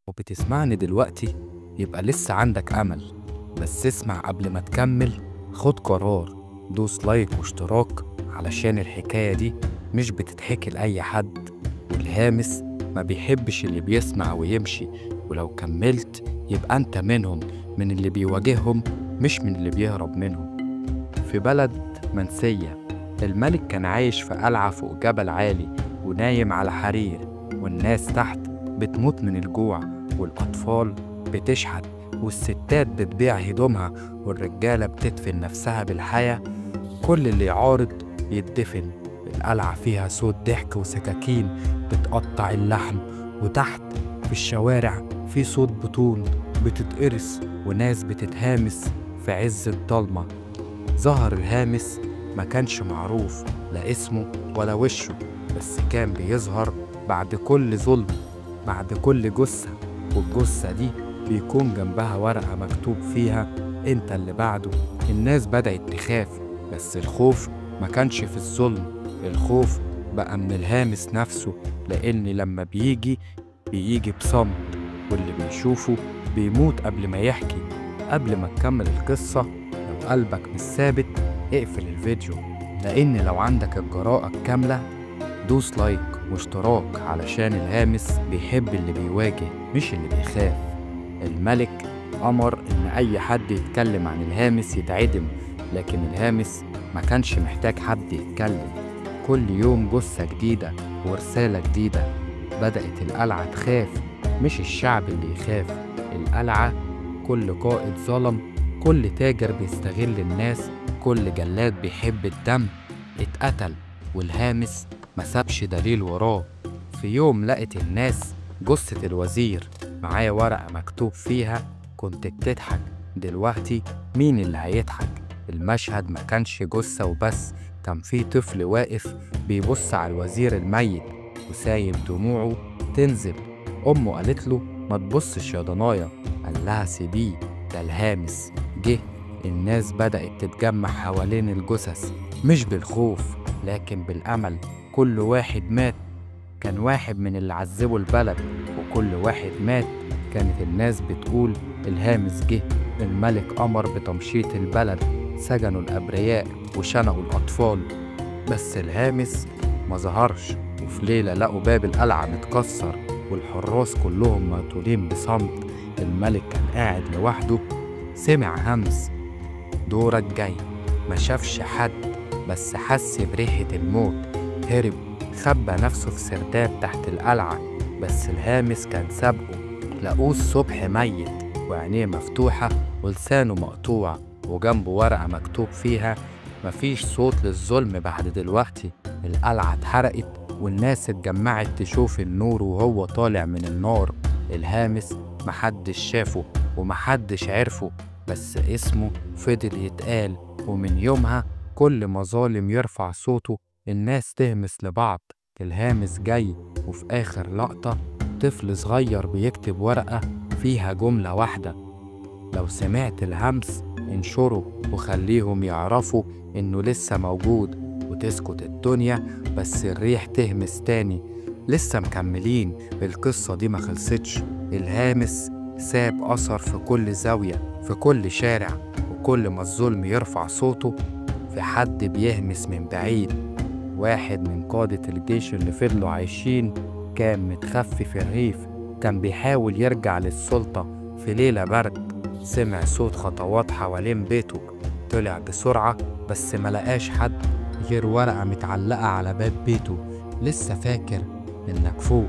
وبتسمعني دلوقتي يبقى لسه عندك أمل. بس اسمع قبل ما تكمل، خد قرار، دوس لايك واشتراك علشان الحكاية دي مش بتتحكي لأي حد، والهامس ما بيحبش اللي بيسمع ويمشي. ولو كملت يبقى أنت منهم، من اللي بيواجههم مش من اللي بيهرب منهم. في بلد منسية، الملك كان عايش في قلعة فوق جبل عالي ونايم على حرير، والناس تحت بتموت من الجوع، والأطفال بتشحت، والستات بتبيع هدومها، والرجالة بتدفن نفسها بالحياة. كل اللي يعارض يتدفن. القلعة فيها صوت ضحك وسكاكين بتقطع اللحم، وتحت في الشوارع في صوت بطون بتتقرص وناس بتتهامس في عز الضلمة. ظهر الهامس، ما كانش معروف لا اسمه ولا وشه، بس كان بيظهر بعد كل ظلم، بعد كل جثة، والجثة دي بيكون جنبها ورقة مكتوب فيها انت اللي بعده. الناس بدأت تخاف، بس الخوف ما كانش في الظلم، الخوف بقى من الهامس نفسه، لأن لما بيجي بصمت، واللي بيشوفه بيموت قبل ما يحكي. قبل ما تكمل القصة، لو قلبك مش ثابت اقفل الفيديو، لأن لو عندك الجراءة الكاملة دوس لايك واشتراك، علشان الهامس بيحب اللي بيواجه مش اللي بيخاف. الملك أمر إن أي حد يتكلم عن الهامس يتعدم، لكن الهامس ما كانش محتاج حد يتكلم. كل يوم جثة جديدة ورسالة جديدة. بدأت القلعة تخاف، مش الشعب اللي يخاف، القلعة. كل قائد ظلم، كل تاجر بيستغل الناس، كل جلاد بيحب الدم اتقتل، والهامس ما سابش دليل وراه. في يوم لقت الناس جثة الوزير معاه ورقة مكتوب فيها كنت بتضحك، دلوقتي مين اللي هيضحك؟ المشهد ما كانش جثة وبس، كان في طفل واقف بيبص على الوزير الميت وسايب دموعه تنزل. أمه قالت له ما تبصش يا ضنايا، قال لها سيبيه، ده الهامس جه. الناس بدأت تتجمع حوالين الجثث، مش بالخوف لكن بالأمل. كل واحد مات كان واحد من اللي عذبوا البلد، وكل واحد مات كانت الناس بتقول الهامس جه. الملك أمر بتمشيط البلد، سجنوا الأبرياء وشنقوا الأطفال، بس الهامس ما ظهرش. وفي ليلة لقوا باب القلعة متكسر والحراس كلهم مقتولين بصمت. الملك كان قاعد لوحده، سمع همس دورك جاي. ما شافش حد، بس حس بريحة الموت، هرب خبى نفسه في سرداب تحت القلعة، بس الهامس كان سابقه. لقوه الصبح ميت وعينيه مفتوحة ولسانه مقطوع، وجنبه ورقة مكتوب فيها مفيش صوت للظلم بعد دلوقتي. القلعة اتحرقت والناس اتجمعت تشوف النور وهو طالع من النار. الهامس محدش شافه ومحدش عرفه، بس اسمه فضل يتقال. ومن يومها كل ما ظالم يرفع صوته الناس تهمس لبعض الهامس جاي. وفي آخر لقطة طفل صغير بيكتب ورقة فيها جملة واحدة: لو سمعت الهمس انشره وخليهم يعرفوا إنه لسه موجود. وتسكت الدنيا بس الريح تهمس تاني. لسه مكملين، القصة دي ما خلصتش. الهامس ساب أثر في كل زاوية، في كل شارع، وكل ما الظلم يرفع صوته في حد بيهمس من بعيد. واحد من قادة الجيش اللي فضلوا عايشين كان متخفي في الريف، كان بيحاول يرجع للسلطة. في ليلة برد سمع صوت خطوات حوالين بيته، طلع بسرعة بس ملقاش حد غير ورقة متعلقة على باب بيته: لسه فاكر إنك فوق.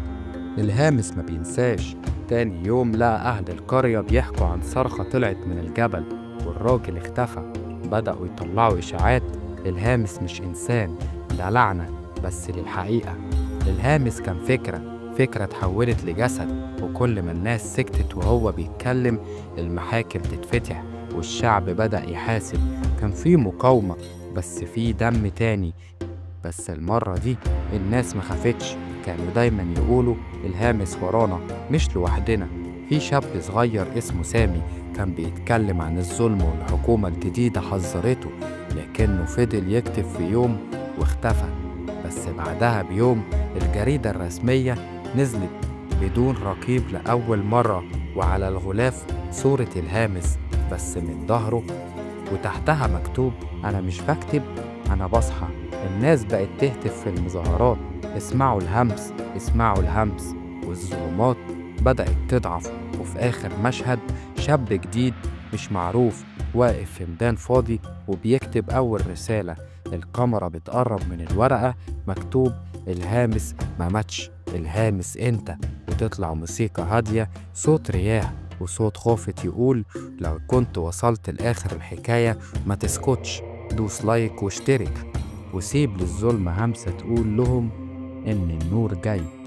الهامس ما بينساش. تاني يوم لقى أهل القرية بيحكوا عن صرخة طلعت من الجبل والراجل اختفى. بدأوا يطلعوا إشاعات الهامس مش إنسان، ده لعنة بس للحقيقة. الهامس كان فكرة اتحولت لجسد، وكل ما الناس سكتت وهو بيتكلم المحاكم تتفتح والشعب بدأ يحاسب. كان في مقاومة بس في دم تاني. بس المرة دي الناس ما خافتش، كانوا دايما يقولوا الهامس ورانا مش لوحدنا. في شاب صغير اسمه سامي كان بيتكلم عن الظلم والحكومة الجديدة حذرته، لكنه فضل يكتب في يوم واختفى. بس بعدها بيوم الجريدة الرسمية نزلت بدون رقيب لأول مرة، وعلى الغلاف صورة الهامس بس من ظهره، وتحتها مكتوب: أنا مش بكتب، أنا بصحى. الناس بقت تهتف في المظاهرات: اسمعوا الهمس، اسمعوا الهمس. والظلمات بدأت تضعف، وفي آخر مشهد شاب جديد مش معروف واقف في ميدان فاضي وبيكتب أول رسالة. الكاميرا بتقرب من الورقة، مكتوب: الهامس ما ماتش، الهامس انت. وتطلع موسيقى هادية، صوت رياح وصوت خافت يقول: لو كنت وصلت لآخر الحكاية ما تسكتش، دوس لايك واشترك، وسيب للظلم همسة تقول لهم إن النور جاي.